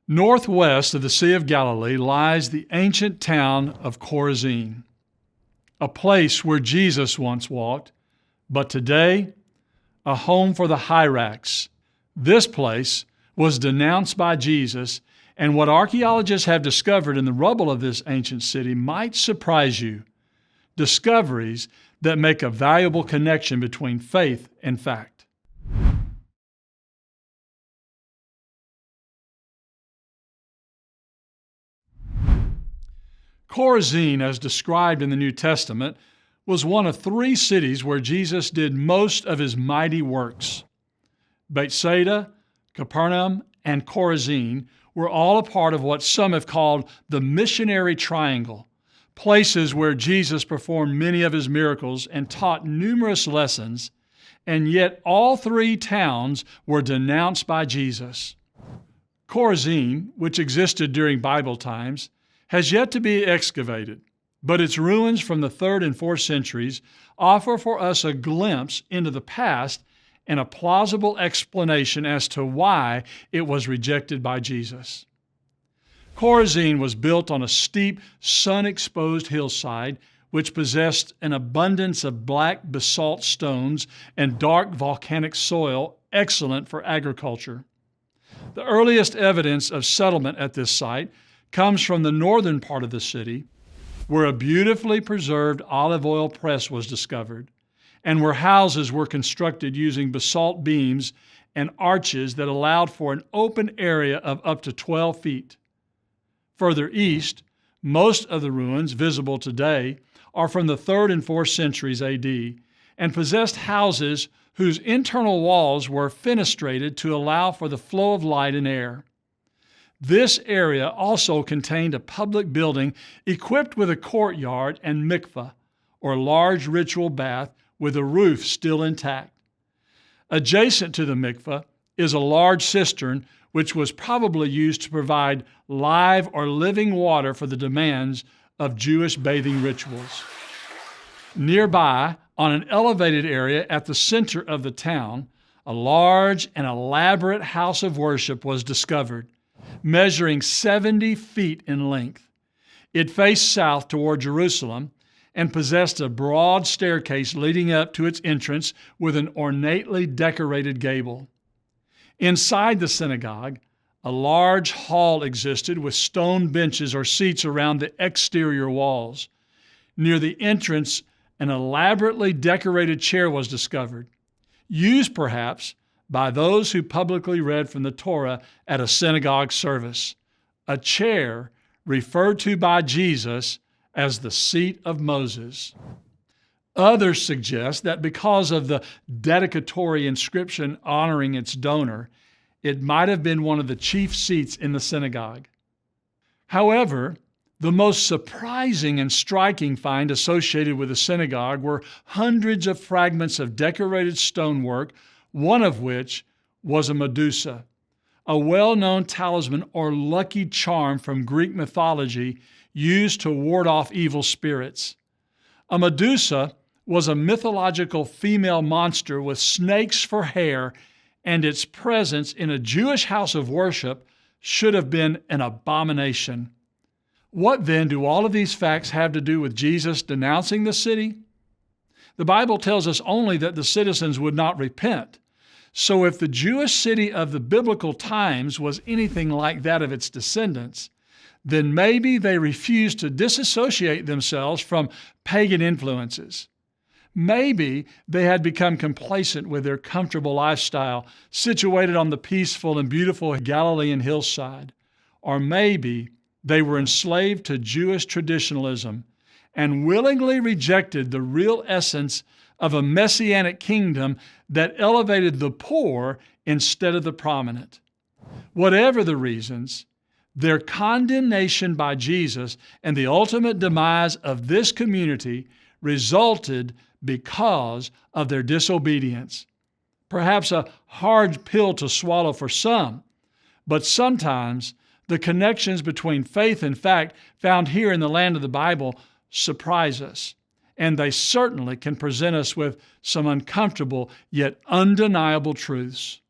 Northwest of the Sea of Galilee lies the ancient town of Chorazin, a place where Jesus once walked, but today, a home for the hyrax. This place was denounced by Jesus, and what archaeologists have discovered in the rubble of this ancient city might surprise you. Discoveries that make a valuable connection between faith and fact. Chorazin, as described in the New Testament, was one of three cities where Jesus did most of his mighty works. Bethsaida, Capernaum, and Chorazin were all a part of what some have called the missionary triangle, places where Jesus performed many of his miracles and taught numerous lessons, and yet all three towns were denounced by Jesus. Chorazin, which existed during Bible times, has yet to be excavated, but its ruins from the 3rd and 4th centuries offer for us a glimpse into the past and a plausible explanation as to why it was rejected by Jesus. Chorazin was built on a steep, sun-exposed hillside which possessed an abundance of black basalt stones and dark volcanic soil excellent for agriculture. The earliest evidence of settlement at this site comes from the northern part of the city, where a beautifully preserved olive oil press was discovered, and where houses were constructed using basalt beams and arches that allowed for an open area of up to 12 feet. Further east, most of the ruins visible today are from the 3rd and 4th centuries AD and possessed houses whose internal walls were fenestrated to allow for the flow of light and air. This area also contained a public building equipped with a courtyard and mikveh, or large ritual bath with a roof still intact. Adjacent to the mikveh is a large cistern which was probably used to provide live or living water for the demands of Jewish bathing rituals. Nearby, on an elevated area at the center of the town, a large and elaborate house of worship was discovered, measuring 70 feet in length. It faced south toward Jerusalem and possessed a broad staircase leading up to its entrance with an ornately decorated gable. Inside the synagogue, a large hall existed with stone benches or seats around the exterior walls. Near the entrance, an elaborately decorated chair was discovered, used perhaps by those who publicly read from the Torah at a synagogue service, a chair referred to by Jesus as the seat of Moses. Others suggest that because of the dedicatory inscription honoring its donor, it might have been one of the chief seats in the synagogue. However, the most surprising and striking find associated with the synagogue were hundreds of fragments of decorated stonework, one of which was a Medusa, a well-known talisman or lucky charm from Greek mythology used to ward off evil spirits. A Medusa was a mythological female monster with snakes for hair, and its presence in a Jewish house of worship should have been an abomination. What then do all of these facts have to do with Jesus denouncing the city? The Bible tells us only that the citizens would not repent. So if the Jewish city of the biblical times was anything like that of its descendants, then maybe they refused to disassociate themselves from pagan influences. Maybe they had become complacent with their comfortable lifestyle situated on the peaceful and beautiful Galilean hillside. Or maybe they were enslaved to Jewish traditionalism and willingly rejected the real essence of a messianic kingdom that elevated the poor instead of the prominent. Whatever the reasons, their condemnation by Jesus and the ultimate demise of this community resulted because of their disobedience. Perhaps a hard pill to swallow for some, but sometimes the connections between faith and fact found here in the land of the Bible surprise us, and they certainly can present us with some uncomfortable yet undeniable truths.